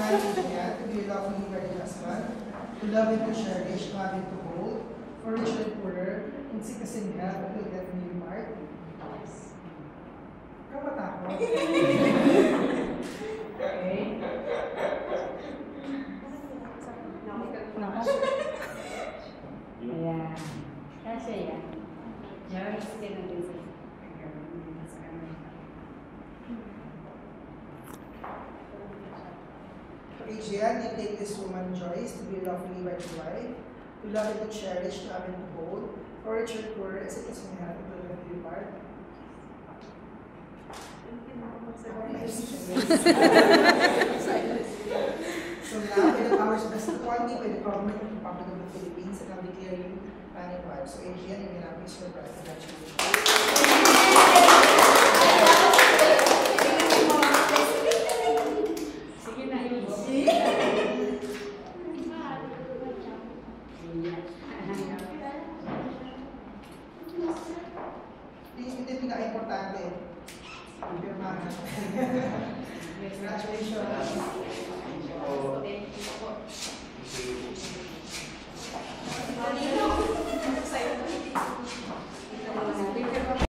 Adrian to be a lawfully wedded husband, to love and to cherish, to have and to hold, for richer and poorer, in sickness and health, until death may you part. Ikaw matakot. Okay. Ayan. Kasi yan. Joyce, ganun din sa Adrian, you take this woman Joyce to be a lawfully wedded wife, to love and to cherish, to have and to hold, for richer and poorer, in sickness and health, until death may you part. So now, by the powers vested upon me by the government of the Republic of the Philippines, I now declare you man and wife. So Adrian, you may now please your bride. sige na, Hindi pinaka-importante. Ang pirmahan. Congratulations.